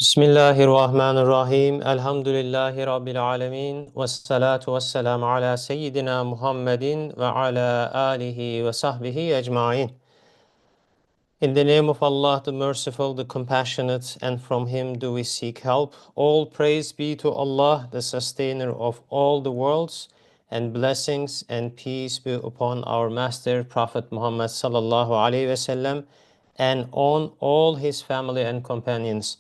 Bismillahirrahmanirrahim. Elhamdülillahi Rabbil alemin. Vessalatu vesselamu ala seyyidina Muhammedin ve ala alihi ve sahbihi ecmain. In the name of Allah, the merciful, the compassionate, and from Him do we seek help. All praise be to Allah, the sustainer of all the worlds, and blessings and peace be upon our Master, Prophet Muhammad sallallahu alaihi wasallam, and on all his family and companions.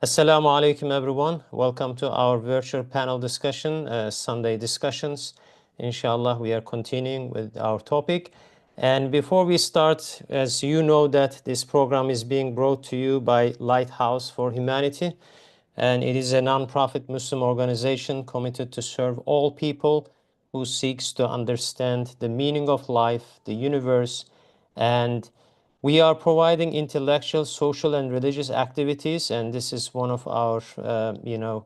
Assalamu alaikum, everyone. Welcome to our virtual panel discussion, Sunday discussions. Inshallah, we are continuing with our topic. And before we start, as you know that this program is being brought to you by Lighthouse for Humanity, and it is a non-profit Muslim organization committed to serve all people who seeks to understand the meaning of life, the universe, and we are providing intellectual, social, and religious activities, and this is one of our,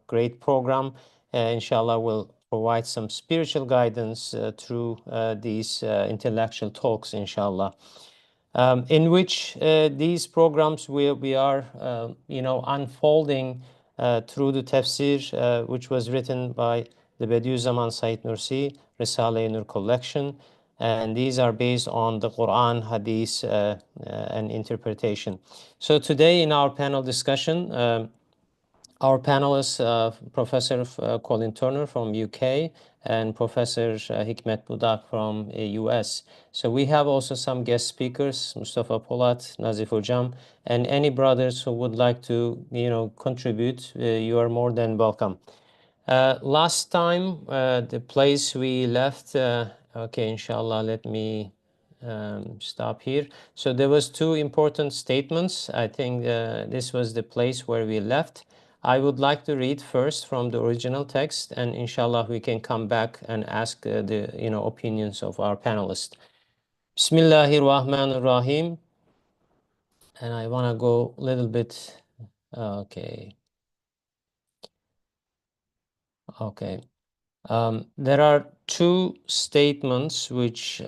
great program. Inshallah, will provide some spiritual guidance through these intellectual talks, inshallah. In which these programs we are, unfolding through the tafsir, which was written by the Bediüzzaman Said Nursi, Risale-i Nur collection, and these are based on the Quran, Hadith, and interpretation. So today in our panel discussion, our panelists, Professor Colin Turner from UK and Professor Hikmet Budak from US. So we have also some guest speakers, Mustafa Polat, Nazif Hojam, and any brothers who would like to, contribute, you are more than welcome. Last time, the place we left, okay, inshallah, let me stop here. So there was two important statements. I think this was the place where we left. I would like to read first from the original text, and inshallah we can come back and ask the opinions of our panelists. Bismillahir Rahmanir Rahim. And I want to go a little bit. Okay. Okay. There are two statements which,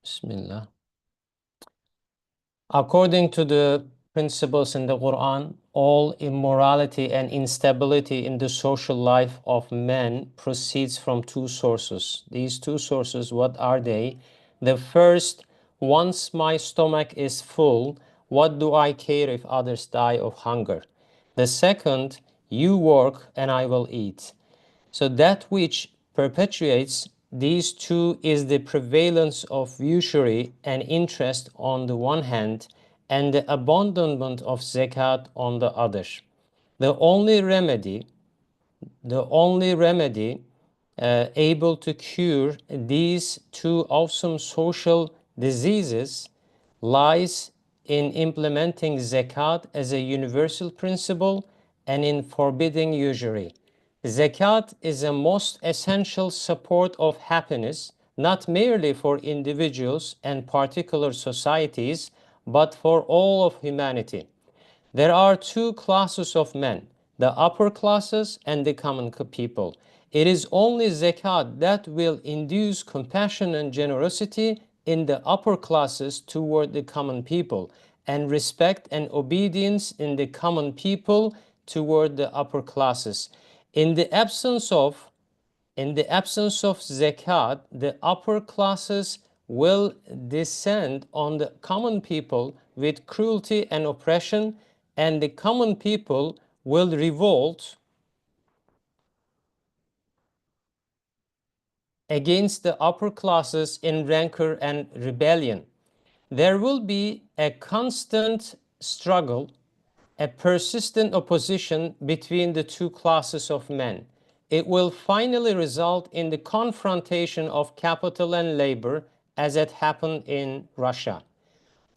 Bismillah. According to the principles in the Quran, all immorality and instability in the social life of men proceeds from two sources. These two sources, what are they? The first, once my stomach is full, what do I care if others die of hunger? The second, you work and I will eat. So that which perpetuates these two is the prevalence of usury and interest on the one hand, and the abandonment of zakat on the other. The only remedy able to cure these two awesome social diseases lies in implementing zakat as a universal principle and in forbidding usury. Zakat is a most essential support of happiness, not merely for individuals and particular societies, but for all of humanity. There are two classes of men, the upper classes and the common people. It is only zakat that will induce compassion and generosity in the upper classes toward the common people, and respect and obedience in the common people toward the upper classes. In the absence of zakat, the upper classes will descend on the common people with cruelty and oppression, and the common people will revolt against the upper classes in rancor and rebellion. There will be a constant struggle, a persistent opposition between the two classes of men. It will finally result in the confrontation of capital and labor, as it happened in Russia.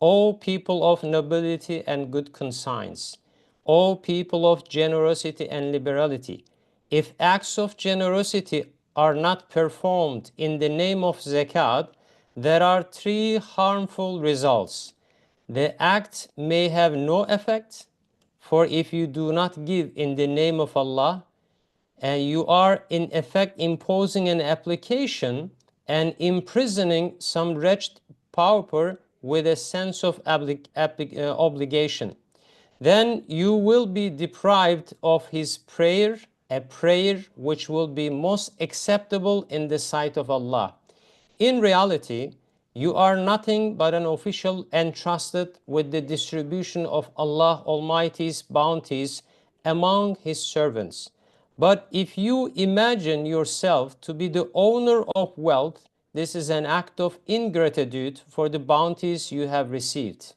O people of nobility and good conscience, O people of generosity and liberality, if acts of generosity are not performed in the name of zakat, there are three harmful results. The act may have no effect, for if you do not give in the name of Allah, and you are in effect imposing an application and imprisoning some wretched pauper with a sense of obligation. then you will be deprived of his prayer, a prayer which will be most acceptable in the sight of Allah. In reality, you are nothing but an official entrusted with the distribution of Allah Almighty's bounties among His servants. But if you imagine yourself to be the owner of wealth, this is an act of ingratitude for the bounties you have received.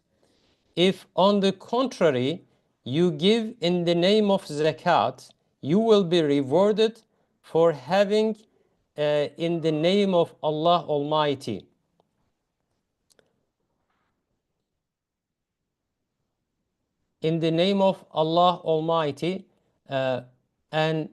If, on the contrary, you give in the name of zakat, you will be rewarded for having in the name of Allah Almighty. In the name of Allah Almighty, and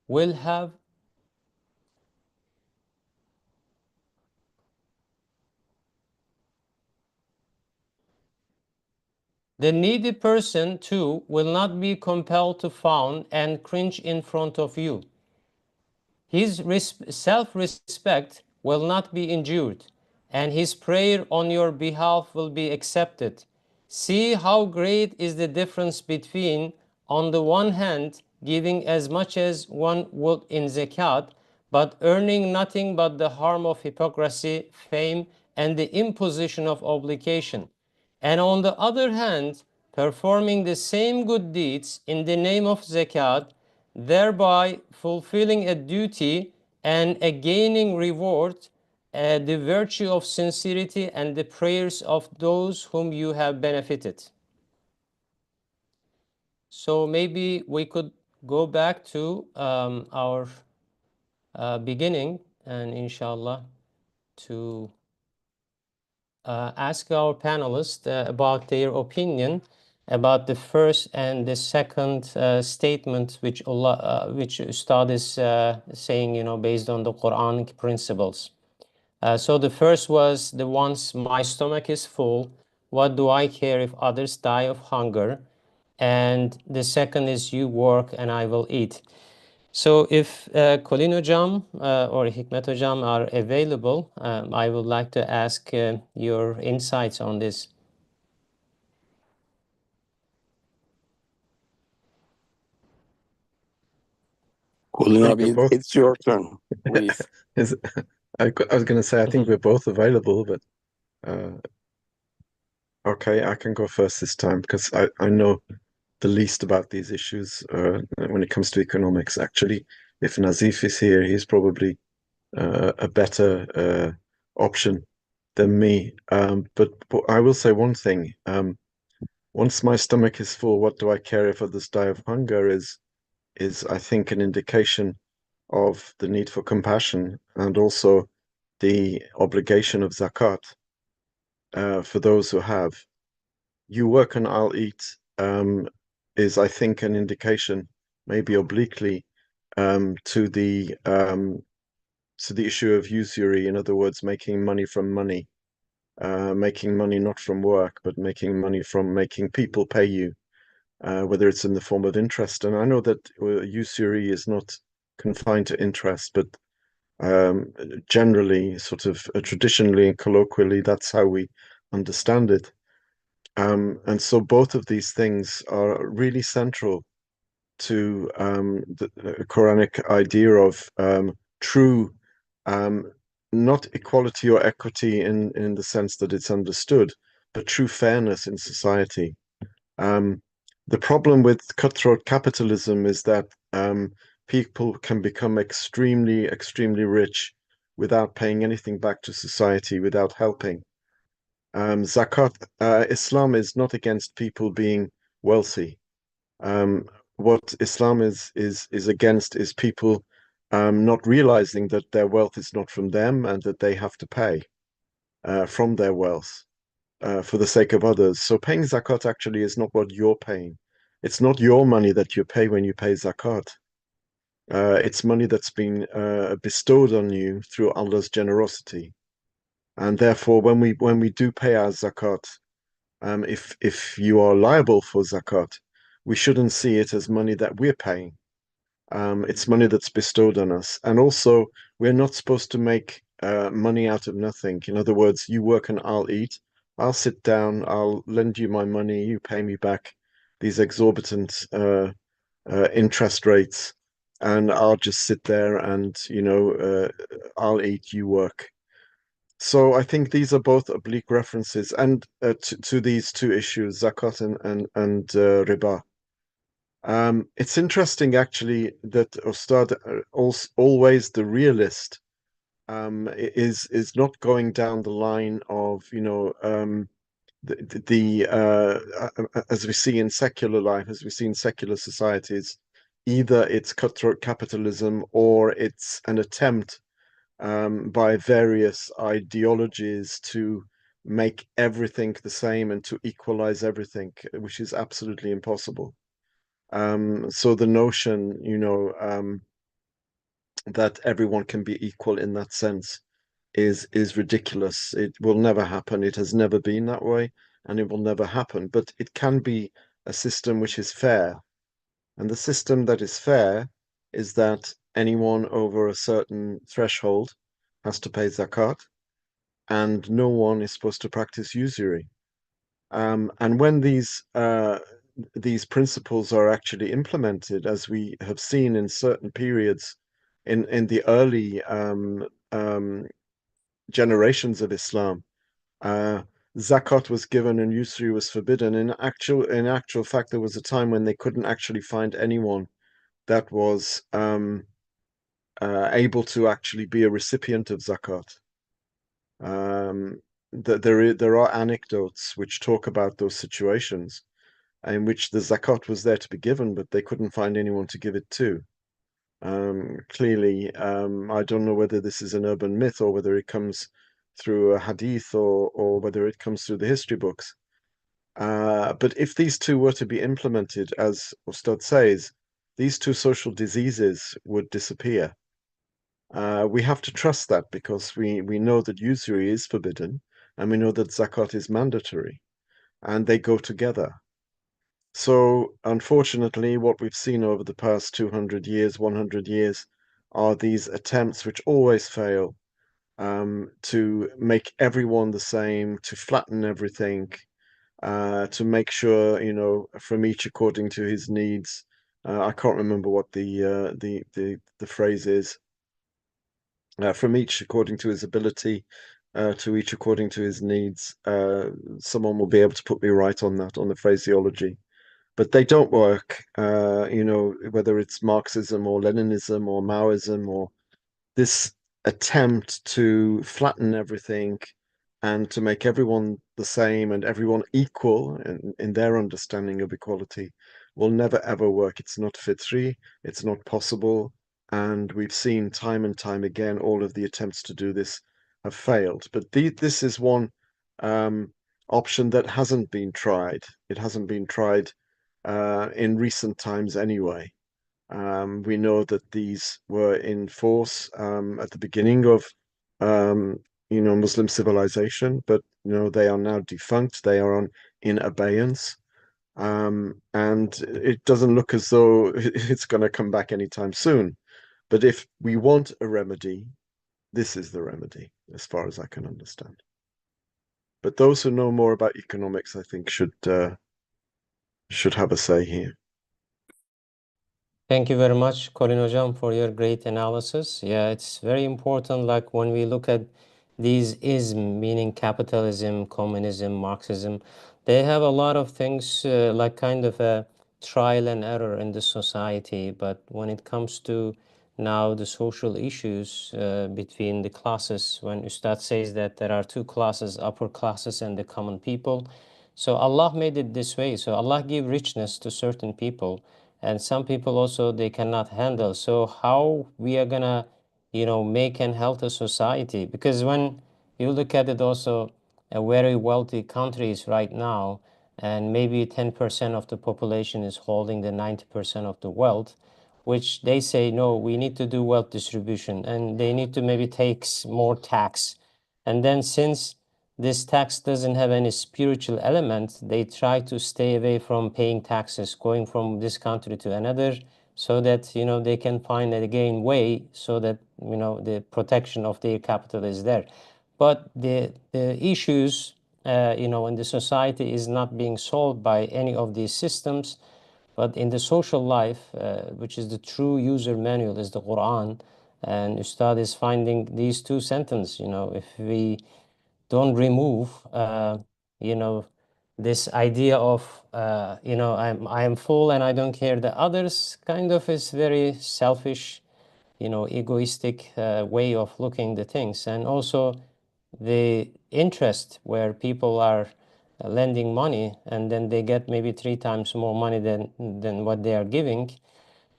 will have the needy person too will not be compelled to fawn and cringe in front of you. His self-respect will not be injured, and his prayer on your behalf will be accepted. See how great is the difference between, on the one hand, giving as much as one would in zakat, but earning nothing but the harm of hypocrisy, fame, and the imposition of obligation, and on the other hand, performing the same good deeds in the name of zakat, thereby fulfilling a duty and a gaining reward, the virtue of sincerity and the prayers of those whom you have benefited. So maybe we could go back to our beginning, and inshallah to ask our panelists about their opinion about the first and the second statement which Allah, which Ustad is saying, based on the Quranic principles. So the first was the once my stomach is full, what do I care if others die of hunger? And the second is you work and I will eat. So if Colin Hocam or Hikmet Hocam are available, I would like to ask your insights on this. Colin abi, it's your turn, please. I was going to say, I think we're both available, but okay, I can go first this time because I know the least about these issues when it comes to economics. Actually, if Nazif is here, he's probably a better option than me. But I will say one thing. Once my stomach is full, what do I care if others die of hunger is I think an indication of the need for compassion and also the obligation of zakat for those who have. You work and I'll eat is, I think, an indication, maybe obliquely, to the issue of usury. In other words, making money from money, making money not from work, but making money from making people pay you, whether it's in the form of interest. And I know that usury is not confined to interest, but generally, sort of traditionally and colloquially, that's how we understand it. And so both of these things are really central to the Quranic idea of true, not equality or equity in the sense that it's understood, but true fairness in society. The problem with cutthroat capitalism is that people can become extremely, extremely rich without paying anything back to society, without helping. Zakat, Islam is not against people being wealthy. What Islam is against is people not realizing that their wealth is not from them and that they have to pay from their wealth for the sake of others. So paying zakat actually is not what you're paying. It's not your money that you pay when you pay zakat. It's money that's been bestowed on you through Allah's generosity. And therefore, when we do pay our zakat, if you are liable for zakat, we shouldn't see it as money that we're paying. It's money that's bestowed on us. And also, we're not supposed to make money out of nothing. In other words, you work and I'll eat. I'll sit down, I'll lend you my money, you pay me back these exorbitant interest rates, and I'll just sit there and, I'll eat, you work. So I think these are both oblique references and to these two issues, zakat and riba. It's interesting actually that Ustad always the realist is not going down the line of as we see in secular life, as we see in secular societies, either it's cutthroat capitalism or it's an attempt by various ideologies to make everything the same and to equalize everything, which is absolutely impossible. So the notion, that everyone can be equal in that sense is ridiculous. It will never happen. It has never been that way, and it will never happen. But it can be a system which is fair. And the system that is fair is that anyone over a certain threshold has to pay zakat, and no one is supposed to practice usury. And when these principles are actually implemented, as we have seen in certain periods in the early generations of Islam, zakat was given and usury was forbidden. In actual fact, there was a time when they couldn't actually find anyone that was able to actually be a recipient of zakat. There are anecdotes which talk about those situations in which the zakat was there to be given, but they couldn't find anyone to give it to. Clearly, I don't know whether this is an urban myth or whether it comes through a hadith or whether it comes through the history books. But if these two were to be implemented, as Ustad says, these two social diseases would disappear. We have to trust that because we know that usury is forbidden and we know that zakat is mandatory and they go together. So, unfortunately, what we've seen over the past 200 years, 100 years, are these attempts which always fail to make everyone the same, to flatten everything, to make sure, from each according to his needs. I can't remember what the phrase is. From each according to his ability, to each according to his needs. Someone will be able to put me right on that, on the phraseology. But they don't work, whether it's Marxism or Leninism or Maoism or this attempt to flatten everything and to make everyone the same and everyone equal in their understanding of equality will never ever work. It's not fitri, it's not possible. And we've seen time and time again, all of the attempts to do this have failed. But this is one option that hasn't been tried. It hasn't been tried in recent times anyway. We know that these were in force at the beginning of Muslim civilization, but they are now defunct. They are in abeyance, and it doesn't look as though it's going to come back anytime soon. But if we want a remedy, this is the remedy, as far as I can understand. But those who know more about economics, I think, should have a say here. Thank you very much, Colin Hocam, for your great analysis. Yeah, it's very important, like when we look at these ism, meaning capitalism, communism, Marxism, they have a lot of things like kind of a trial and error in the society. But when it comes to now the social issues between the classes, when Ustad says that there are two classes, upper classes and the common people, so Allah made it this way. So Allah give richness to certain people, and some people also they cannot handle. So how we are gonna make and health a society? Because when you look at it also, a very wealthy countries right now, and maybe 10% of the population is holding the 90% of the wealth, which they say no, we need to do wealth distribution and they need to maybe take more tax. And then since this tax doesn't have any spiritual element, they try to stay away from paying taxes, going from this country to another, so that, you know, they can find again way so that, you know, the protection of their capital is there. But the issues, you know, in the society is not being solved by any of these systems, but in the social life, which is the true user manual, is the Quran. And Ustad is finding these two sentences, you know, if we don't remove, you know, this idea of, you know, I am full and I don't care the others, kind of is very selfish, you know, egoistic way of looking the things. And also the interest where people are lending money and then they get maybe 3 times more money than what they are giving.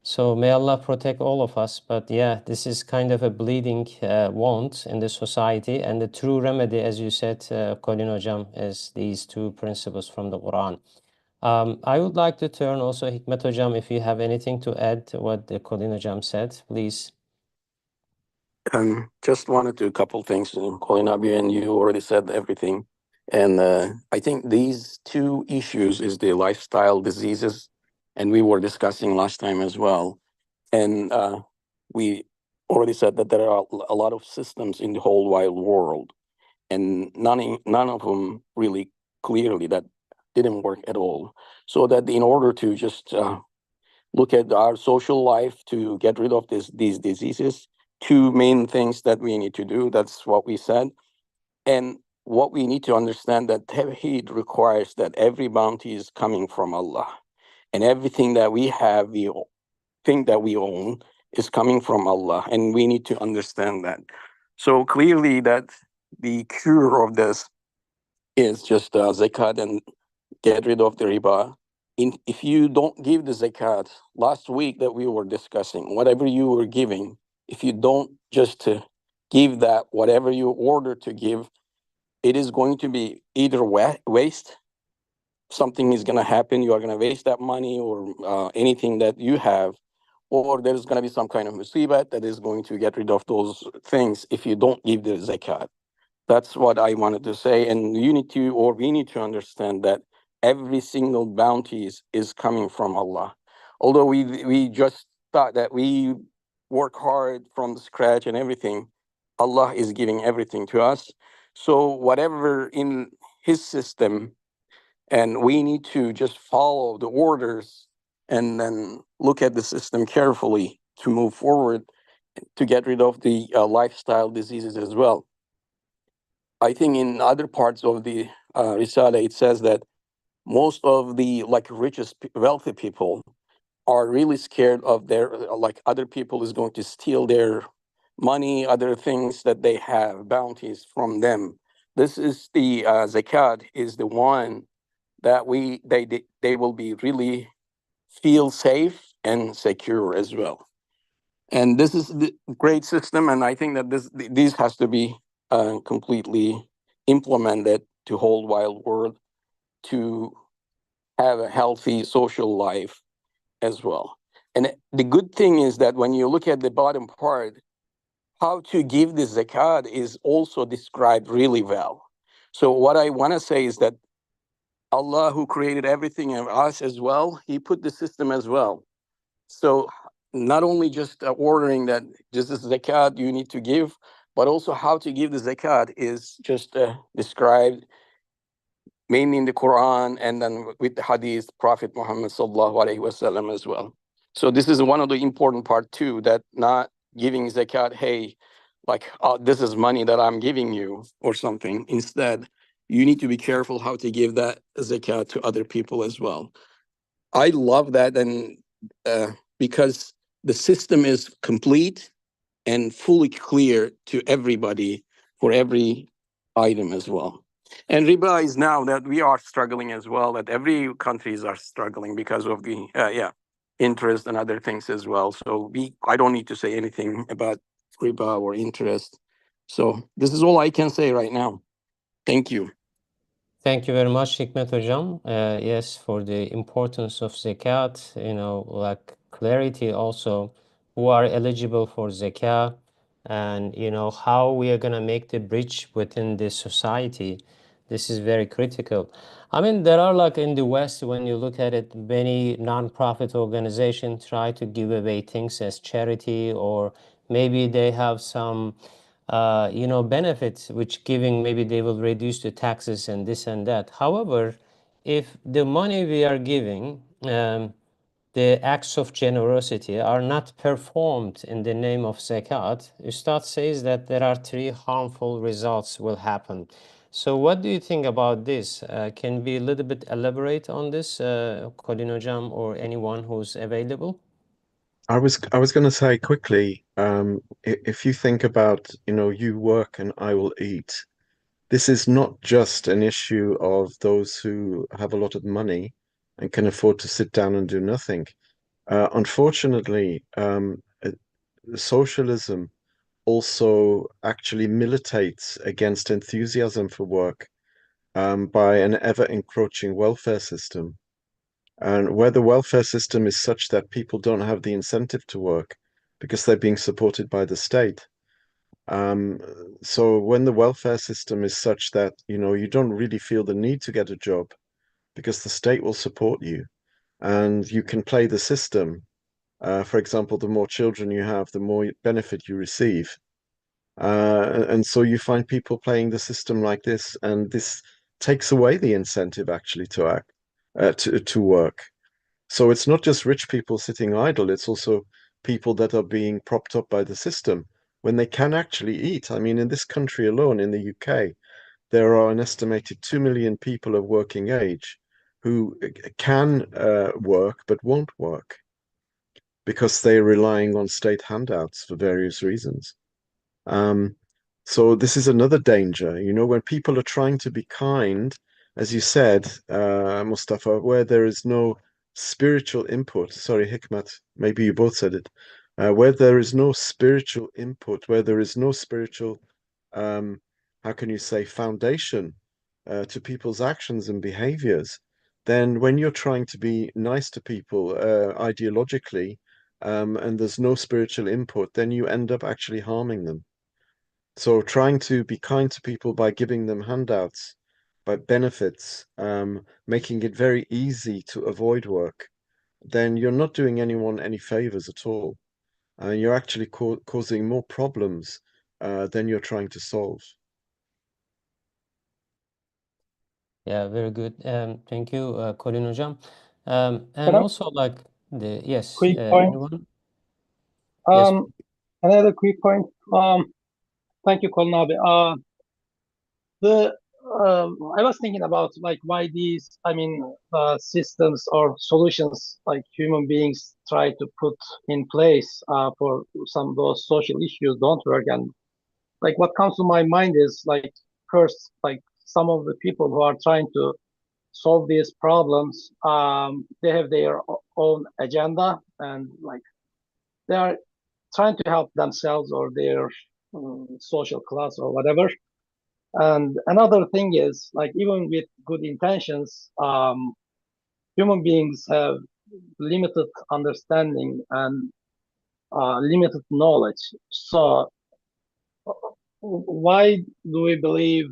So may Allah protect all of us. But yeah, this is kind of a bleeding wound in the society. And the true remedy, as you said, Colin Hocam, is these two principles from the Quran. I would like to turn also Hikmet Hocam, if you have anything to add to what the Colin Hocam said, please. Just wanted to a couple things, Colin Abi, and you already said everything. And I think these two issues is the lifestyle diseases, and we were discussing last time as well. And we already said that there are a lot of systems in the whole wide world, and none of them really clearly that didn't work at all. So that in order to just look at our social life to get rid of these diseases, two main things that we need to do. That's what we said. And what we need to understand that Tawheed requires that every bounty is coming from Allah. And everything that we have, we think that we own, is coming from Allah. And we need to understand that. So clearly that the cure of this is just zakat and get rid of the riba. If you don't give the zakat, last week that we were discussing, whatever you were giving, if you don't just give that, whatever you order to give, it is going to be either waste, something is going to happen, you are going to waste that money or anything that you have, or there's going to be some kind of musibah that is going to get rid of those things if you don't give the zakat. That's what I wanted to say. And you need to, or we need to understand that every single bounty is coming from Allah. Although we just thought that we work hard from scratch and everything, Allah is giving everything to us. So whatever in His system, and we need to just follow the orders and then look at the system carefully to move forward to get rid of the lifestyle diseases as well. I think in other parts of the Risala, it says that most of the richest, wealthy people are really scared of their, other people is going to steal their money, other things that they have, bounties from them. This is the zakat is the one that they will be really feel safe and secure as well. And this is the great system, and I think that this has to be completely implemented to whole wild world to have a healthy social life as well. And the good thing is that when you look at the bottom part, how to give the zakat is also described really well. So what I want to say is that Allah, who created everything and us as well, He put the system as well. So not only just ordering that just the zakat you need to give, but also how to give the zakat is just described mainly in the Quran and then with the Hadith, Prophet Muhammad sallallahu alaihi wasallam as well. So this is one of the important part too, that not giving zakat, hey, this is money that I'm giving you or something. Instead, you need to be careful how to give that zakat to other people as well. I love that, and because the system is complete and fully clear to everybody for every item as well. And riba is now that we are struggling as well, that every countries are struggling because of the interest and other things as well. So I don't need to say anything about riba or interest. So this is all I can say right now. Thank you. Thank you very much, Hikmet Hocam. Yes, for the importance of zakat, you know, like clarity also, who are eligible for zakat, and you know how we are gonna make the bridge within the society. This is very critical. I mean, there are like in the West, when you look at it, many non-profit organizations try to give away things as charity, or maybe they have some, benefits which giving, maybe they will reduce the taxes and this and that. However, if the money we are giving, the acts of generosity are not performed in the name of zakat, Ustad says that there are three harmful results will happen. So what do you think about this? Can we a little bit elaborate on this, Colin Hocam, or anyone who's available? I was going to say quickly, if you think about, you work and I will eat, this is not just an issue of those who have a lot of money and can afford to sit down and do nothing. Unfortunately, socialism also actually militates against enthusiasm for work by an ever-encroaching welfare system. And where the welfare system is such that people don't have the incentive to work because they're being supported by the state. Um, so when the welfare system is such that, you don't really feel the need to get a job because the state will support you and you can play the system. For example, the more children you have, the more benefit you receive. And so you find people playing the system like this, and this takes away the incentive actually to act, to work. So it's not just rich people sitting idle, it's also people that are being propped up by the system when they can actually eat. I mean, in this country alone, in the UK, there are an estimated 2 million people of working age who can work but won't work because they're relying on state handouts for various reasons. Um, so this is another danger, when people are trying to be kind, as you said, Mustafa, where there is no spiritual input. Sorry, Hikmat, maybe you both said it. Where there is no spiritual input, where there is no spiritual, um, how can you say, foundation to people's actions and behaviors, then when you're trying to be nice to people ideologically, and there's no spiritual input, then you end up actually harming them. So trying to be kind to people by giving them handouts, by benefits, making it very easy to avoid work, then you're not doing anyone any favors at all. And you're actually causing more problems than you're trying to solve. Yeah, very good. Thank you, Colin Hocam. Can And I also like yes, quick point? anyone? Yes. Um, Another quick point. Thank you, Colin Abi. The I was thinking about like why these, systems or solutions like human beings try to put in place for some of those social issues don't work. And like what comes to my mind is like first, like some of the people who are trying to solve these problems, they have their own agenda and like they are trying to help themselves or their social class or whatever. And another thing is like even with good intentions, human beings have limited understanding and limited knowledge. So why do we believe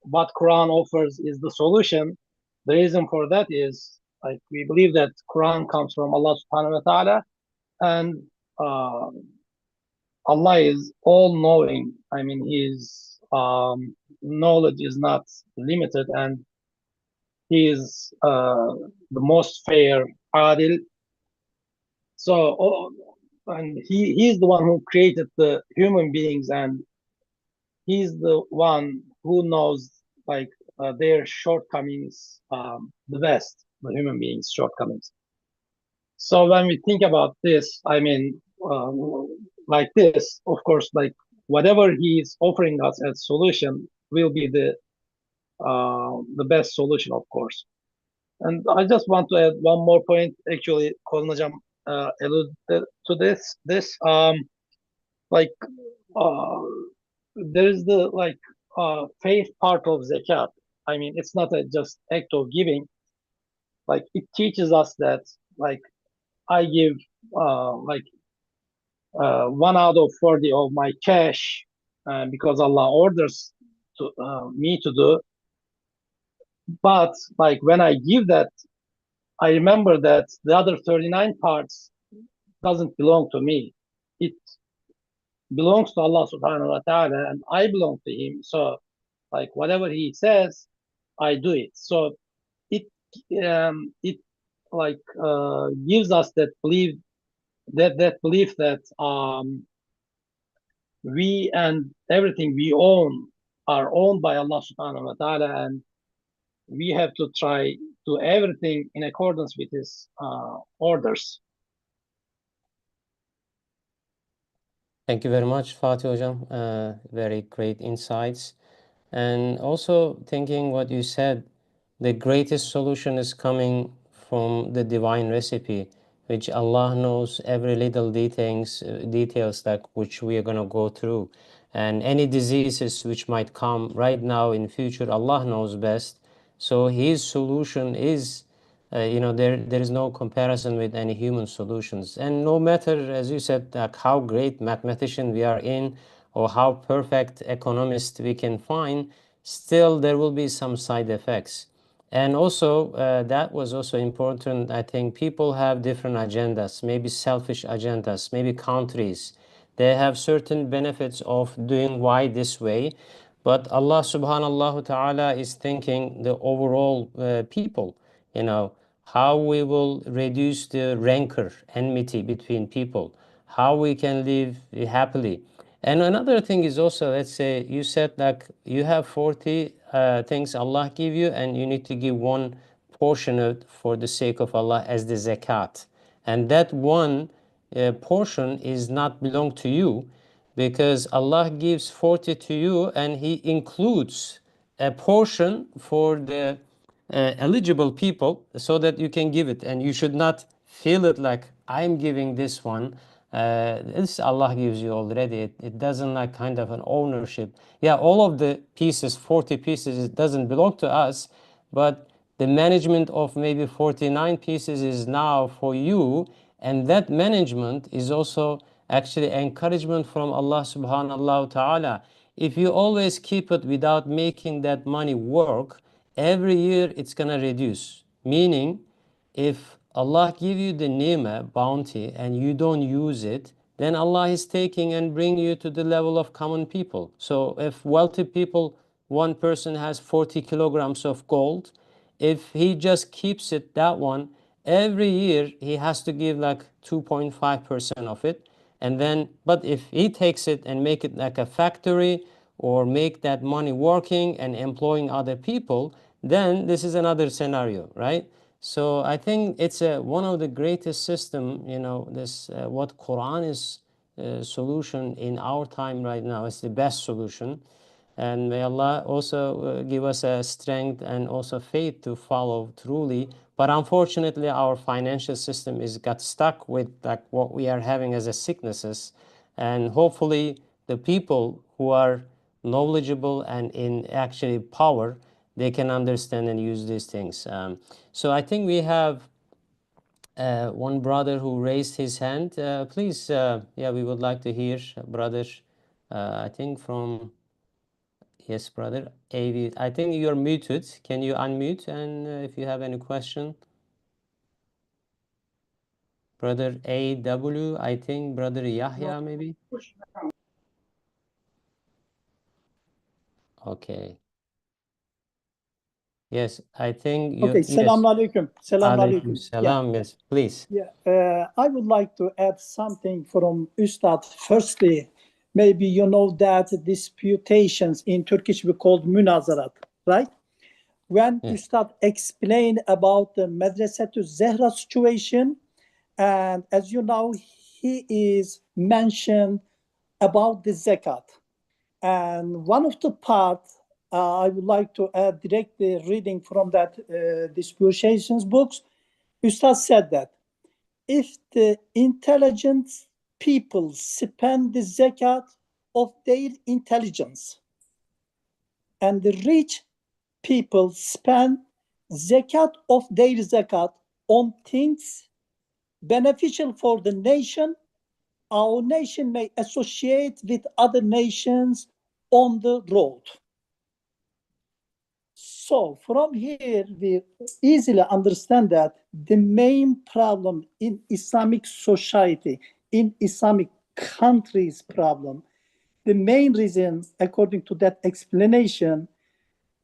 what Quran offers is the solution? The reason for that is like we believe that Quran comes from Allah Subhanahu wa Taala, and uh, Allah is all knowing. I mean, His knowledge is not limited, and He is the most fair, Adil. So, and He is the one who created the human beings, and He's the one who knows like their shortcomings the best, the human beings' shortcomings. So when we think about this, like this, of course, like whatever he's offering us as solution will be the best solution, of course. And I just want to add one more point. Actually, Colin Hocam alluded to this, like uh, there is the like faith part of zakat. I mean, it's not a just act of giving. Like it teaches us that like I give like 1 out of 40 of my cash because Allah orders me to do. But like when I give that, I remember that the other 39 parts doesn't belong to me. It belongs to Allah subhanahu wa ta'ala, and I belong to him. So like whatever he says, I do it. So it like gives us that belief that we and everything we own are owned by Allah subhanahu wa ta'ala, and we have to try do everything in accordance with his orders. Thank you very much, Fatih Hocam. Very great insights. And also thinking what you said, the greatest solution is coming from the divine recipe, which Allah knows every little details that which we are going to go through. And any diseases which might come right now in future, Allah knows best. So His solution is there is no comparison with any human solutions. And no matter, as you said, like how great mathematician we are in, or how perfect economist we can find, still there will be some side effects. And also, that was also important. I think people have different agendas, maybe selfish agendas, maybe countries. They have certain benefits of doing why this way. But Allah subhanahu wa ta'ala is thinking the overall people, how we will reduce the rancor, enmity between people, how we can live happily. And another thing is also, let's say you said like you have 40 things Allah give you, and you need to give one portion of for the sake of Allah as the zakat. And that one portion is not belong to you, because Allah gives 40 to you and He includes a portion for the eligible people so that you can give it, and you should not feel it like I'm giving this one. This Allah gives you already. It doesn't like kind of an ownership. Yeah, all of the pieces, 40 pieces, it doesn't belong to us, but the management of maybe 49 pieces is now for you, and that management is also actually encouragement from Allah subhanahu wa ta'ala. If you always keep it without making that money work, every year it's gonna reduce. Meaning, if Allah give you the ni'mah, bounty, and you don't use it, then Allah is taking and bring you to the level of common people. So if wealthy people, one person has 40 kilograms of gold, if he just keeps it, that one, every year he has to give like 2.5% of it. And then, but if he takes it and make it like a factory, or make that money working and employing other people, then this is another scenario, right? So I think it's one of the greatest system, this what Quran is solution in our time right now. It's the best solution. And may Allah also give us a strength and also faith to follow truly. But unfortunately, our financial system is got stuck with like what we are having as a sicknesses. And hopefully the people who are knowledgeable and in actually power, they can understand and use these things. So I think we have one brother who raised his hand. Please, yeah, we would like to hear, brother, I think from... Yes, brother. AV, I think you're muted. Can you unmute? And if you have any question, brother AW, I think brother Yahya, maybe. Okay. Yes, I think you. Okay, Yes. Selamun Aleyküm. Selamun Alaikum Aleyküm. salam. Yes, please. Yeah, I would like to add something from Üstad. Firstly, maybe you know that disputations in Turkish we called münazarat, right? When Yes. Üstad explained about the Medresetü Zehra situation, and as you know, he is mentioned about the zakat. And one of the parts I would like to add directly reading from that disputations books, Ustad said that if the intelligent people spend the zakat of their intelligence, and the rich people spend zakat of their zakat on things beneficial for the nation, our nation may associate with other nations on the road. So from here, we easily understand that the main problem in Islamic society, in Islamic countries problem, the main reason, according to that explanation,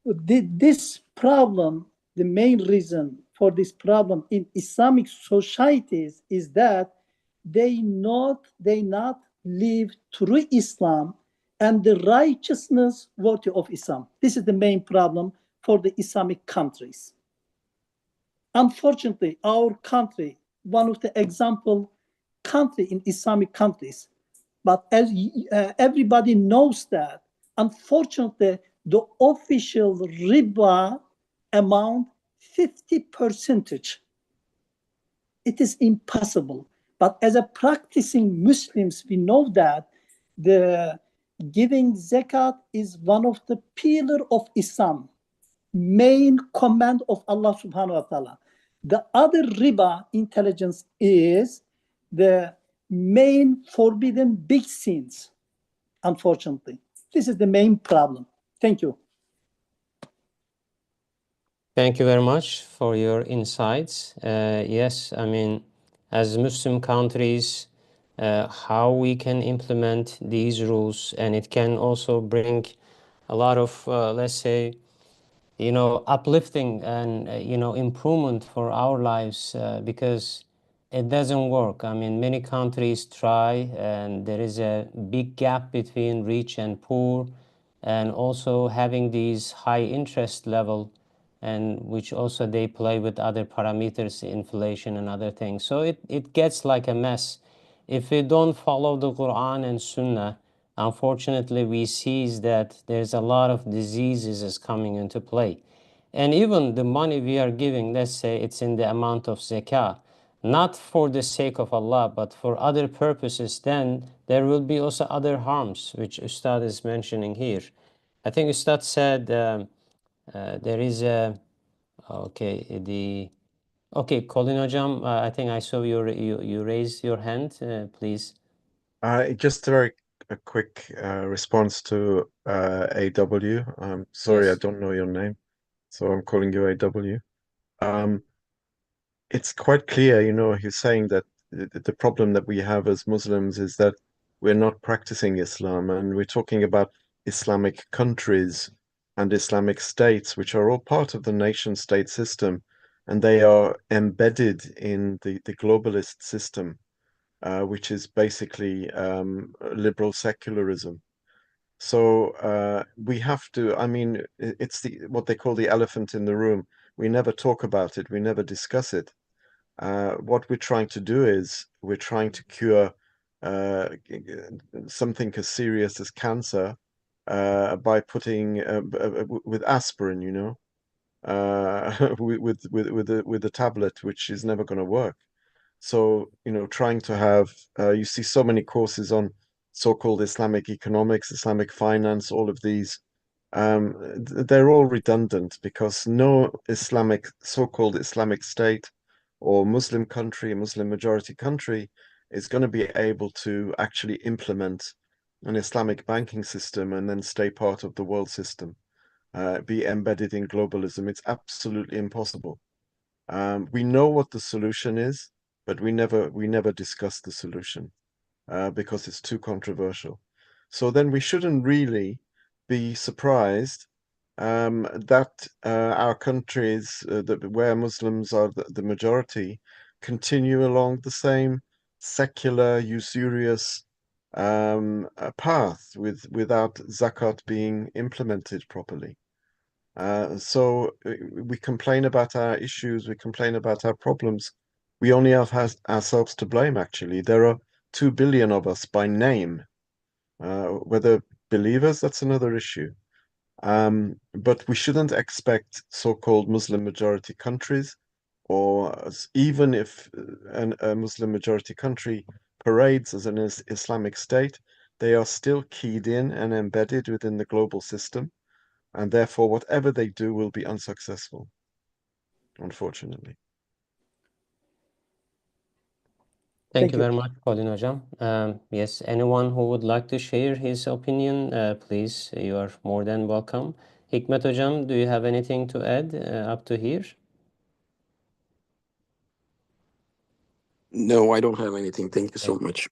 this problem, the main reason for this problem in Islamic societies is that they not live through Islam and the righteousness worthy of Islam. This is the main problem for the Islamic countries. Unfortunately, our country, one of the example country in Islamic countries, but as everybody knows that, unfortunately, the official riba amount 50%. It is impossible. But as a practicing Muslims, we know that the giving zakat is one of the pillar of Islam, main command of Allah subhanahu wa ta'ala. The other riba intelligence is the main forbidden big sins, unfortunately. This is the main problem. Thank you. Thank you very much for your insights. Yes, I mean, as Muslim countries, how we can implement these rules, and it can also bring a lot of, let's say, uplifting and, improvement for our lives, because it doesn't work. I mean, many countries try, and there is a big gap between rich and poor, and also having these high interest level, and which also they play with other parameters, inflation and other things. So it gets like a mess. If we don't follow the Quran and Sunnah, unfortunately, we see that there's a lot of diseases is coming into play. And even the money we are giving, let's say it's in the amount of zakah, not for the sake of Allah, but for other purposes, then there will be also other harms, which Ustad is mentioning here. I think Ustad said there is a, okay, Colin Hocam, I think I saw you raise your hand, please. Just a quick response to AW. Sorry, Yes. I don't know your name, so I'm calling you AW. It's quite clear, he's saying that the problem that we have as Muslims is that we're not practicing Islam, and we're talking about Islamic countries and Islamic states, which are all part of the nation state system, and they are embedded in the globalist system, which is basically liberal secularism. So we have to, I mean, it's what they call the elephant in the room. We never talk about it, we never discuss it. What we're trying to do is we're trying to cure something as serious as cancer by putting with aspirin, with a tablet, which is never going to work. So, trying to have, you see so many courses on so-called Islamic economics, Islamic finance, all of these. They're all redundant because no so-called Islamic state or Muslim country, Muslim majority country is going to be able to actually implement an Islamic banking system and then stay part of the world system, be embedded in globalism. It's absolutely impossible. We know what the solution is, but we never discuss the solution because it's too controversial. So then we shouldn't really be surprised that our countries where Muslims are the majority continue along the same secular, usurious path without zakat being implemented properly. So we complain about our issues, we complain about our problems. We only have ourselves to blame, actually. There are 2 billion of us by name. Whether believers, that's another issue. But we shouldn't expect so-called Muslim majority countries, or even if a Muslim majority country parades as an Islamic state, they are still keyed in and embedded within the global system. And therefore, whatever they do will be unsuccessful, unfortunately. Thank you very much, Colin Hocam. Yes, anyone who would like to share his opinion, please, you are more than welcome. Hikmet Hocam, do you have anything to add up to here? No, I don't have anything. Thank you so much.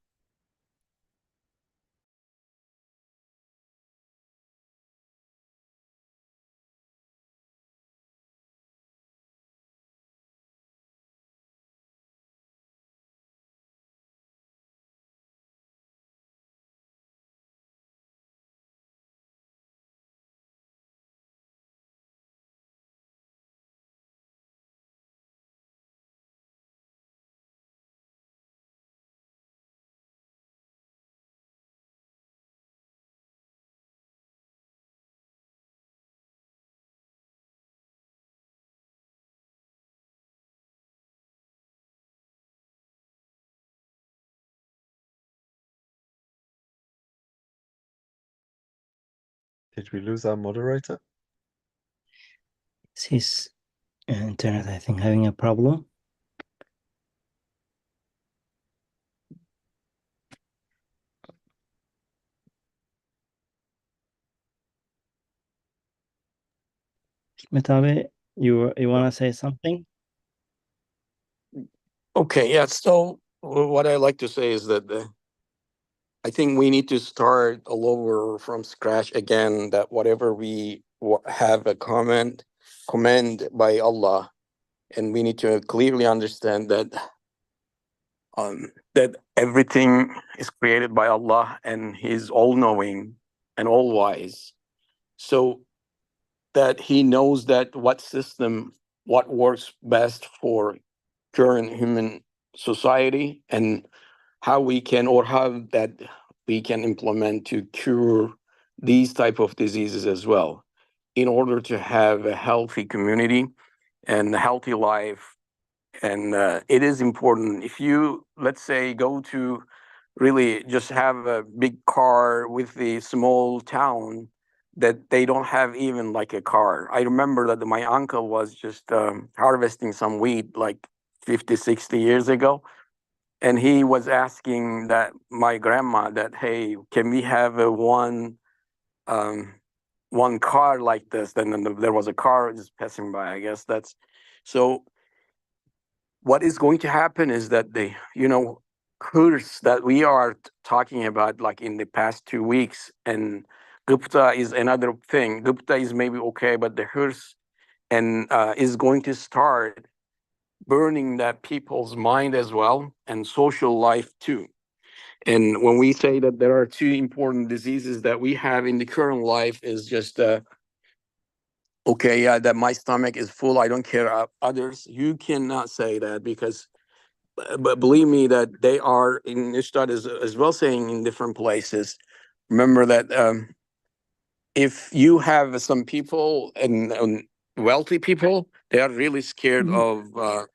Did we lose our moderator? Is his internet, I think, having a problem? Hikmet abi, you want to say something? Okay, yeah. So what I like to say is that I think we need to start all over from scratch again. That whatever we have a command by Allah, and we need to clearly understand that everything is created by Allah, and He's all knowing and all wise. So that He knows that what works best for current human society, and how we can, or how that we can implement to cure these type of diseases as well, in order to have a healthy community and a healthy life. And it is important, if you, let's say, go to really just have a big car with the small town, that they don't have even like a car. I remember that my uncle was just harvesting some wheat like 50, 60 years ago. And he was asking that my grandma that, hey, can we have one car like this? Then there was a car just passing by. I guess that's so. What is going to happen is that the curse that we are talking about, like in the past 2 weeks, and Gupta is another thing. Gupta is maybe okay, but the curse and is going to start burning that people's mind as well, and social life too. And when we say that there are two important diseases that we have in the current life, is just okay, yeah, that my stomach is full, I don't care others. You cannot say that, because but believe me that they are in Ishtad as well saying in different places. Remember that if you have some people and wealthy people, they are really scared of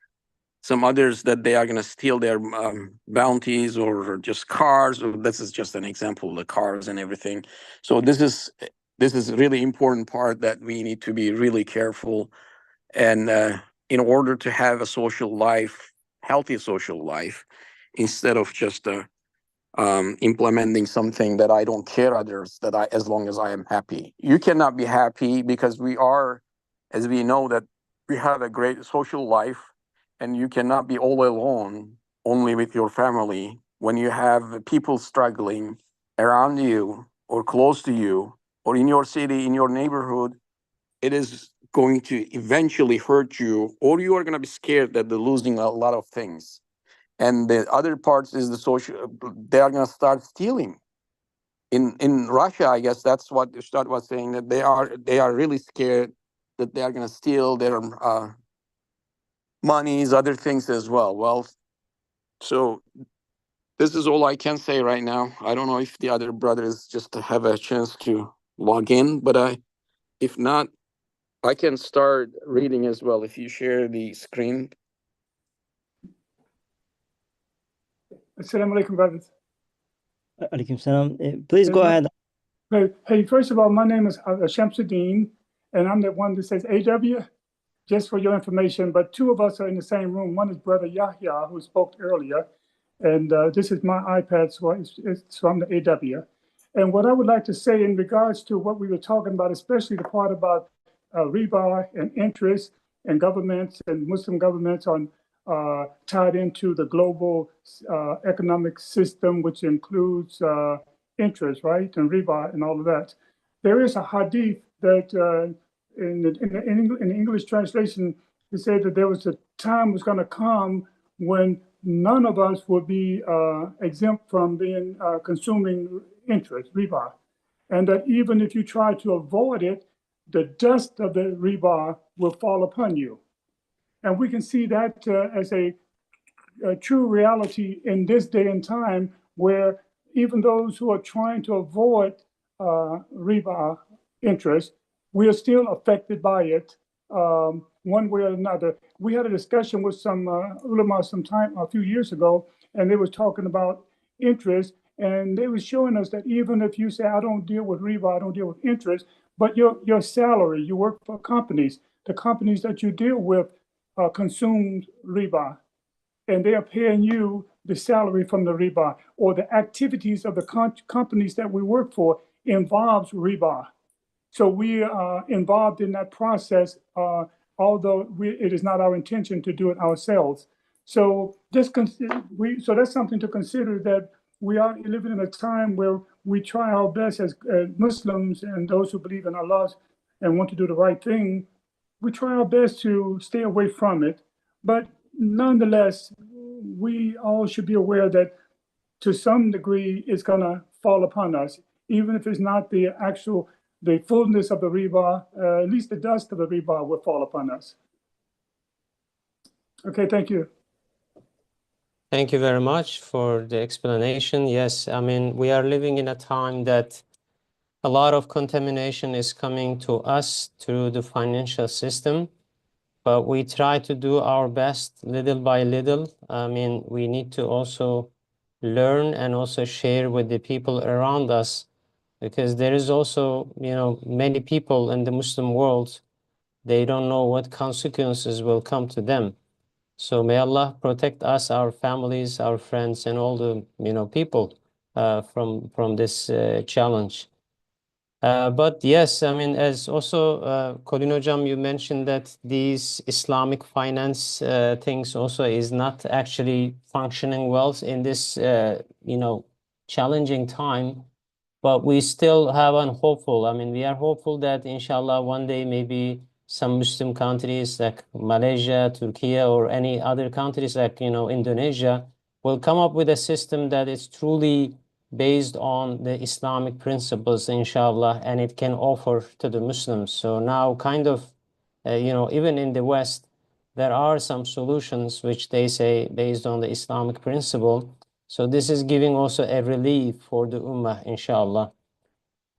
some others, that they are going to steal their bounties or just cars. Or this is just an example, the cars and everything. So this is really important part that we need to be really careful. And in order to have a social life, healthy social life, instead of just implementing something that I don't care others, that I, as long as I am happy. You cannot be happy, because we are, as we know, that we have a great social life, and you cannot be all alone only with your family. When you have people struggling around you or close to you or in your city, in your neighborhood, it is going to eventually hurt you, or you are going to be scared that they're losing a lot of things. And the other parts is the social, they are going to start stealing. In Russia, I guess that's what Ustad was saying, that they are really scared that they are going to steal their monies, other things as well. Well, so this is all I can say right now. I don't know if the other brothers just have a chance to log in, but if not, I can start reading as well if you share the screen. Assalamu alaikum, brothers. Alaikum salam. Please go ahead. Hey, first of all, my name is Shamsuddin, and I'm the one that says AW, just for your information. But two of us are in the same room. One is Brother Yahya, who spoke earlier, and this is my iPad, so I'm the AW. And what I would like to say in regards to what we were talking about, especially the part about riba and interest and governments and Muslim governments on tied into the global economic system, which includes interest, right, and riba and all of that. There is a hadith that in the English translation, it said that there was a time was going to come when none of us would be exempt from being consuming interest, riba. And that even if you try to avoid it, the dust of the riba will fall upon you. And we can see that as a true reality in this day and time, where even those who are trying to avoid riba interest, we are still affected by it one way or another. We had a discussion with some ulama a few years ago, and they were talking about interest, and they were showing us that even if you say, I don't deal with riba, I don't deal with interest, but your salary, you work for companies, the companies that you deal with consume riba, and they are paying you the salary from the riba, or the activities of the companies that we work for involves riba. So we are involved in that process, although it is not our intention to do it ourselves. So so that's something to consider, that we are living in a time where we try our best as Muslims and those who believe in Allah and want to do the right thing. We try our best to stay away from it, but nonetheless, we all should be aware that to some degree it's going to fall upon us, even if it's not the fullness of the riba, at least the dust of the riba will fall upon us. Okay, thank you. Thank you very much for the explanation. Yes, I mean, we are living in a time that a lot of contamination is coming to us through the financial system, but we try to do our best little by little. I mean, we need to also learn and also share with the people around us, because there is also, many people in the Muslim world, they don't know what consequences will come to them. So may Allah protect us, our families, our friends, and all the people from this challenge. But yes, I mean, as also Colin Hocam, you mentioned that these Islamic finance things also is not actually functioning well in this challenging time. But we still have an hopeful. I mean, we are hopeful that inshallah one day maybe some Muslim countries like Malaysia, Turkey, or any other countries like Indonesia will come up with a system that is truly based on the Islamic principles, inshallah, and it can offer to the Muslims. So now kind of, even in the West, there are some solutions which they say based on the Islamic principle. So this is giving also a relief for the Ummah, inshallah.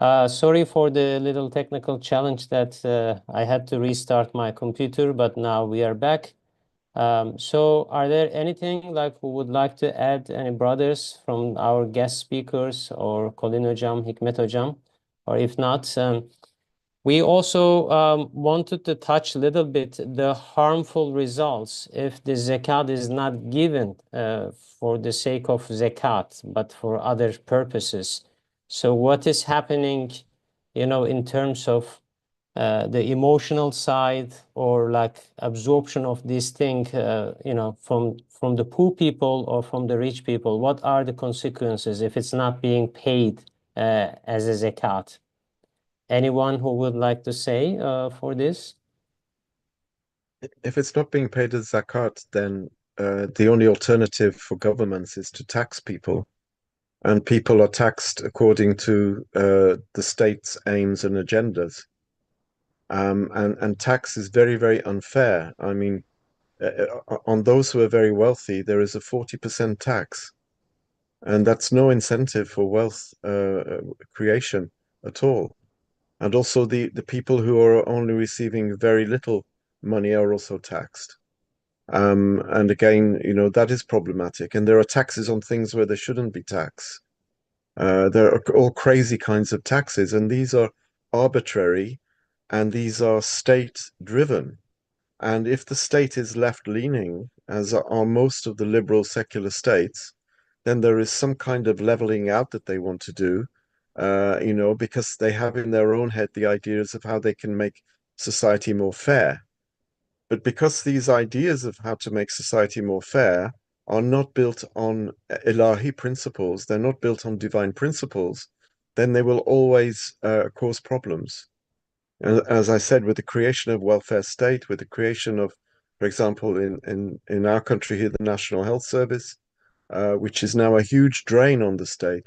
Sorry for the little technical challenge that I had to restart my computer, but now we are back. So are there anything like who would like to add, any brothers from our guest speakers or Colin Hocam, Hikmet Hocam? Or if not, we also wanted to touch a little bit the harmful results if the zakat is not given for the sake of zakat, but for other purposes. So what is happening, in terms of the emotional side, or like absorption of this thing, from the poor people or from the rich people? What are the consequences if it's not being paid as a zakat? Anyone who would like to say for this? If it's not being paid as zakat, then the only alternative for governments is to tax people. And people are taxed according to the state's aims and agendas. And tax is very, very unfair. I mean, on those who are very wealthy, there is a 40% tax. And that's no incentive for wealth creation at all. And also the people who are only receiving very little money are also taxed. And again, that is problematic. And there are taxes on things where there shouldn't be tax. There are all crazy kinds of taxes, and these are arbitrary, and these are state-driven. And if the state is left-leaning, as are most of the liberal secular states, then there is some kind of leveling out that they want to do, because they have in their own head the ideas of how they can make society more fair. But because these ideas of how to make society more fair are not built on Ilahi principles, they're not built on divine principles, then they will always cause problems. And as I said, with the creation of welfare state, with the creation of, for example, in our country here, the National Health Service, which is now a huge drain on the state,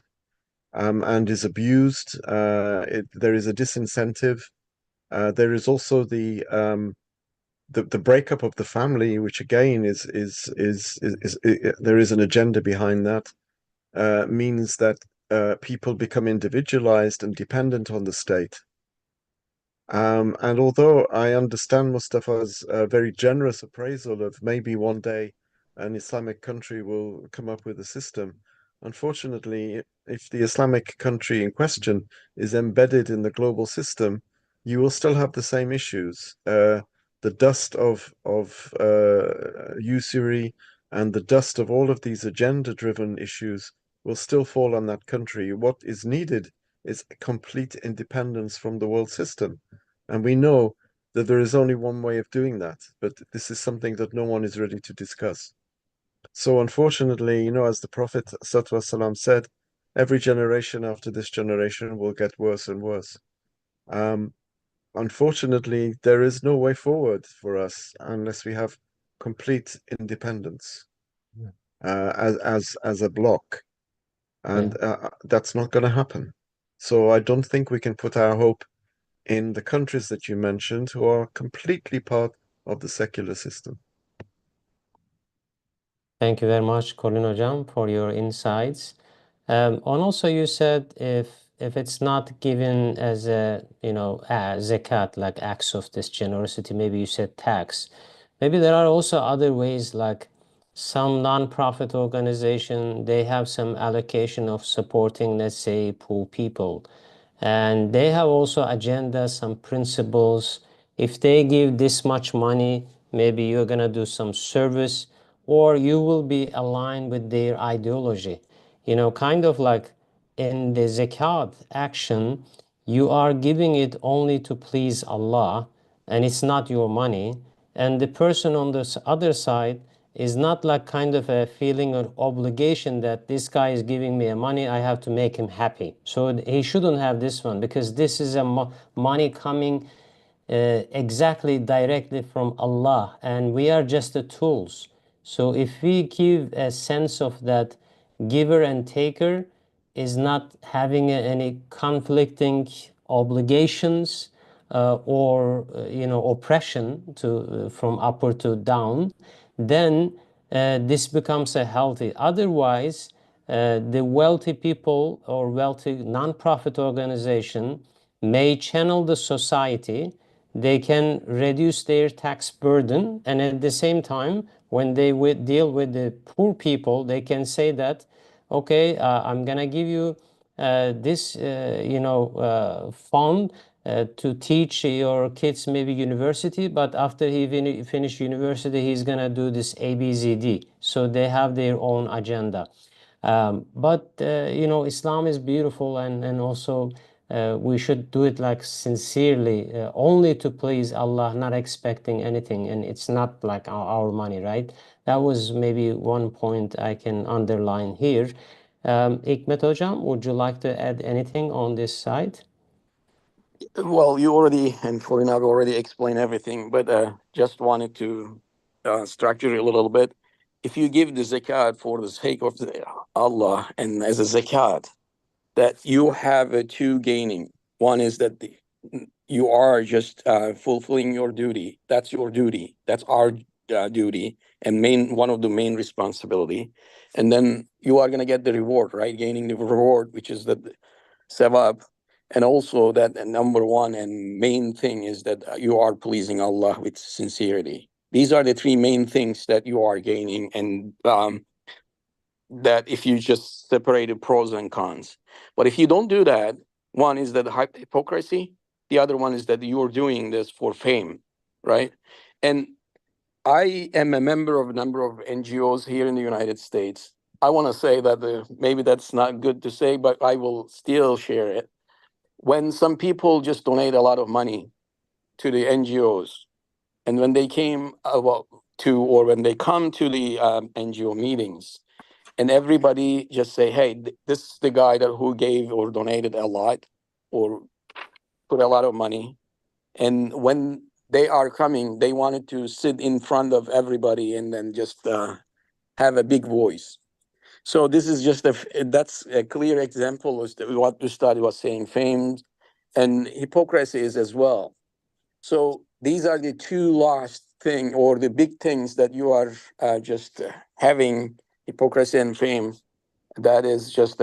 and is abused. There is a disincentive. There is also the breakup of the family, which again is there is an agenda behind that. Means that people become individualized and dependent on the state. And although I understand Mustafa's very generous appraisal of maybe one day an Islamic country will come up with a system, unfortunately, if the Islamic country in question is embedded in the global system, you will still have the same issues. The dust of usury and the dust of all of these agenda-driven issues will still fall on that country. What is needed is complete independence from the world system. And we know that there is only one way of doing that, but this is something that no one is ready to discuss. So unfortunately, as the Prophet ﷺ said, every generation after this generation will get worse and worse. Unfortunately, there is no way forward for us unless we have complete independence as a bloc. And that's not going to happen. So I don't think we can put our hope in the countries that you mentioned who are completely part of the secular system. Thank you very much, Colin Hocam, for your insights. And also you said if it's not given as a zakat, like acts of this generosity, maybe you said tax. Maybe there are also other ways, like some non-profit organization, they have some allocation of supporting, let's say, poor people. And they have also agenda, some principles. If they give this much money, maybe you're going to do some service, or you will be aligned with their ideology. Kind of like in the zakat action, you are giving it only to please Allah, and it's not your money. And the person on the other side is not like kind of a feeling of obligation that this guy is giving me money, I have to make him happy. So he shouldn't have this one, because this is a money coming exactly directly from Allah, and we are just the tools. So if we give a sense of that giver and taker is not having any conflicting obligations or oppression from upper to down, then this becomes a healthy. Otherwise, the wealthy people or wealthy non-profit organization may channel the society. They can reduce their tax burden, and at the same time, when they deal with the poor people, they can say that, okay, I'm gonna give you this fund to teach your kids maybe university, but after he finish university, he's gonna do this ABZD. So they have their own agenda. But Islam is beautiful, and also we should do it like sincerely, only to please Allah, not expecting anything, and it's not like our money, right? That was maybe one point I can underline here. Hikmet Hocam, would you like to add anything on this side? Well, you already, and Florinato already explained everything, but just wanted to structure it a little bit. If you give the zakat for the sake of Allah and as a zakat, that you have two gaining. One is that you are just fulfilling your duty. That's your duty. That's our duty and one of the main responsibility. And then you are going to get the reward, right? Gaining the reward, which is the sevab. And also that number one and main thing is that you are pleasing Allah with sincerity. These are the three main things that you are gaining, and that if you just separated pros and cons. But if you don't do that, one is that hypocrisy. The other one is that you're doing this for fame, right? And I am a member of a number of NGOs here in the United States. I want to say that maybe that's not good to say, but I will still share it. When some people just donate a lot of money to the NGOs, and when they came or when they come to the NGO meetings, and everybody just say, "Hey, this is the guy who gave or donated a lot, or put a lot of money," and when they are coming, they wanted to sit in front of everybody and then just have a big voice. So this is just that's a clear example of what Ustad was saying, fame and hypocrisy is as well. So these are the two last thing, or the big things that you are just having, hypocrisy and fame. That is just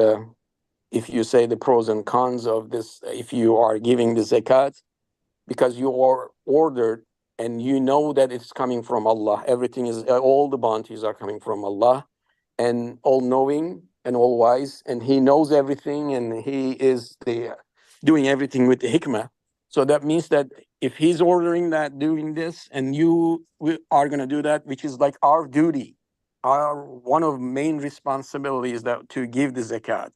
if you say the pros and cons of this, if you are giving the zakat, because you are ordered and you know that it's coming from Allah. Everything is, all the bounties are coming from Allah, and all knowing and all wise, and He knows everything, and He is doing everything with the hikmah. So that means that if He's ordering that, doing this, and we are going to do that, which is like our duty, our one of main responsibilities, that to give the zakat.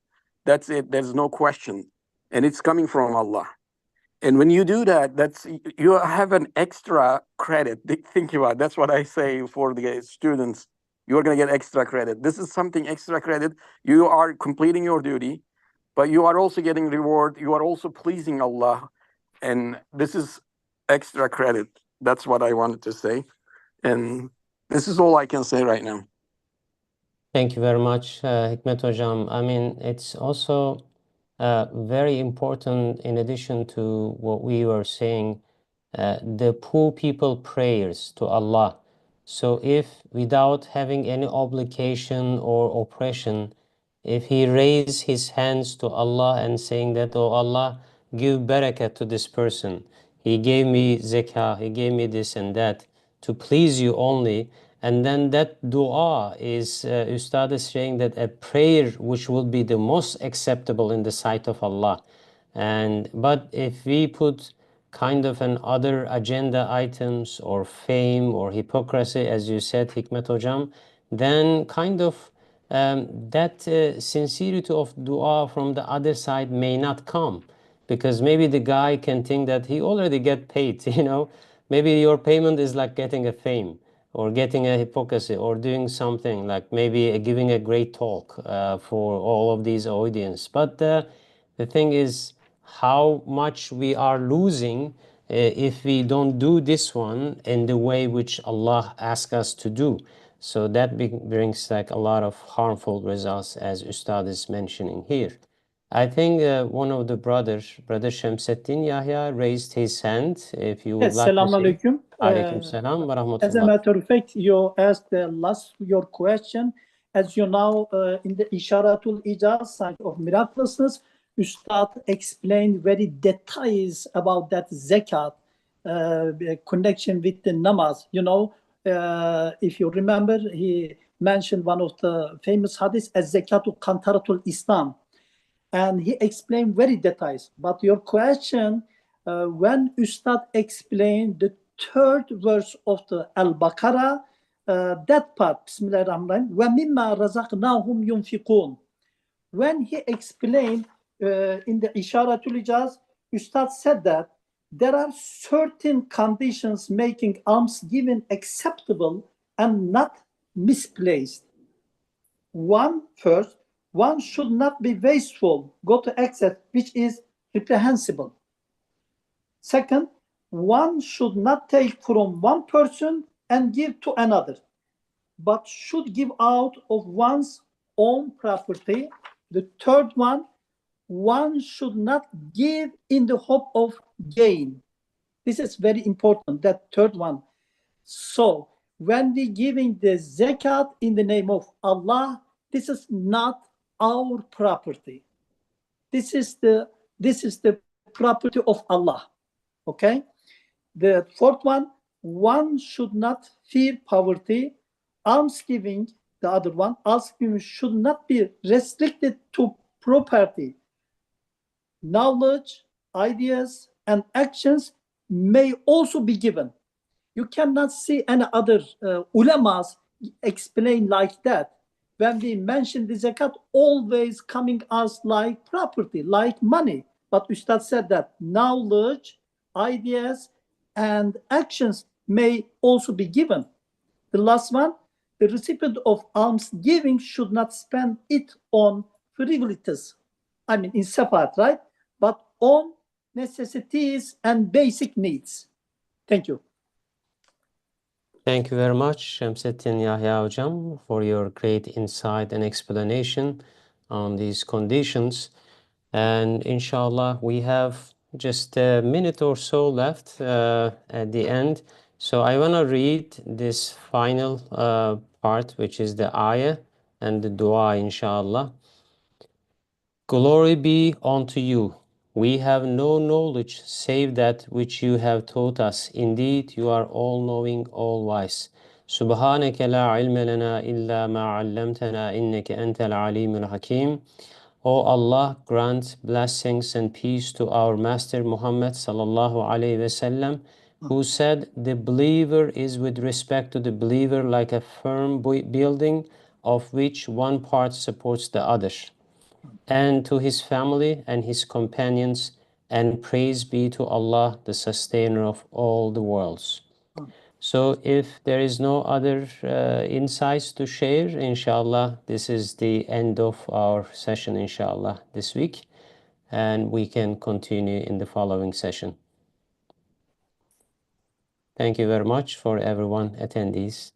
That's it. There's no question, and it's coming from Allah. And when you do that, you have an extra credit. Think about it. That's what I say for the students. You are going to get extra credit. This is something extra credit. You are completing your duty, but you are also getting reward. You are also pleasing Allah, and this is extra credit. That's what I wanted to say, and this is all I can say right now. Thank you very much, Hikmet Hocam. I mean, it's also very important, in addition to what we were saying, the poor people prayers to Allah. So if without having any obligation or oppression, if he raise his hands to Allah and saying that, "Oh Allah, give barakah to this person. He gave me zakah, he gave me this and that to please you only," and then that dua is, Ustad is saying that a prayer which will be the most acceptable in the sight of Allah. But if we put kind of an other agenda items or fame or hypocrisy, as you said, Hikmet Hocam, then kind of that sincerity of dua from the other side may not come, because maybe the guy can think that he already get paid, you know. Maybe your payment is like getting a fame or getting a hypocrisy or doing something like maybe giving a great talk for all of these audience. But the thing is how much we are losing if we don't do this one in the way which Allah asks us to do. So that brings like a lot of harmful results, as Ustad is mentioning here. I think one of the brothers, Brother Shamseddin Yahya, raised his hand. If you would Yes, like to Selamun say. Aleyküm. Alaikum salam wa As a rahmatullah. matter of fact, you asked the last your question. As you know, in the Isharatul Ijaz side of miraculousness, Ustad explained very details about that zakat connection with the namaz. You know, if you remember, he mentioned one of the famous hadiths as zakatu kantaratul Islam, and he explained very details. But your question, when Ustad explained the third verse of the Al-Baqarah, that part, Bismillahirrahmanirrahim, وَمِمَّا رَزَقْنَاهُمْ يُنْفِقُونَ. When he explained in the Isharatul Ijaz, Ustad said that there are certain conditions making alms giving acceptable and not misplaced. First, one should not be wasteful, go to excess, which is reprehensible. Second, one should not take from one person and give to another, but should give out of one's own property. The third one should not give in the hope of gain. This is very important, that third one. So when we giving the zakat in the name of Allah, this is not our property. This is the property of Allah. Okay. The fourth one should not fear poverty. Almsgiving, the other one, almsgiving should not be restricted to property. Knowledge, ideas, and actions may also be given. You cannot see any other ulamas explain like that. when we mention the zakat, always coming us like property, like money. But Ustad said that knowledge, ideas, and actions may also be given. The last one, the recipient of alms giving should not spend it on frivolities, I mean, in separate, right? But on necessities and basic needs. Thank you. Thank you very much, Shamsettin Yahya Hocam, for your great insight and explanation on these conditions. And inshallah, we have just a minute or so left at the end. So I want to read this final part, which is the ayah and the dua, inshallah. Glory be unto you. We have no knowledge save that which you have taught us. Indeed, you are all-knowing, all-wise. سبحانك لا علم لنا إلا ما علمتنا إنك أنت العليم الحكيم. O Allah, grant blessings and peace to our Master Muhammad sallallahu alaihi wasallam, who said, "The believer is with respect to the believer like a firm building of which one part supports the other." And to his family and his companions, and praise be to Allah, the sustainer of all the worlds. So if there is no other insights to share, inshallah, this is the end of our session, inshallah, this week. And we can continue in the following session. Thank you very much for everyone attendees.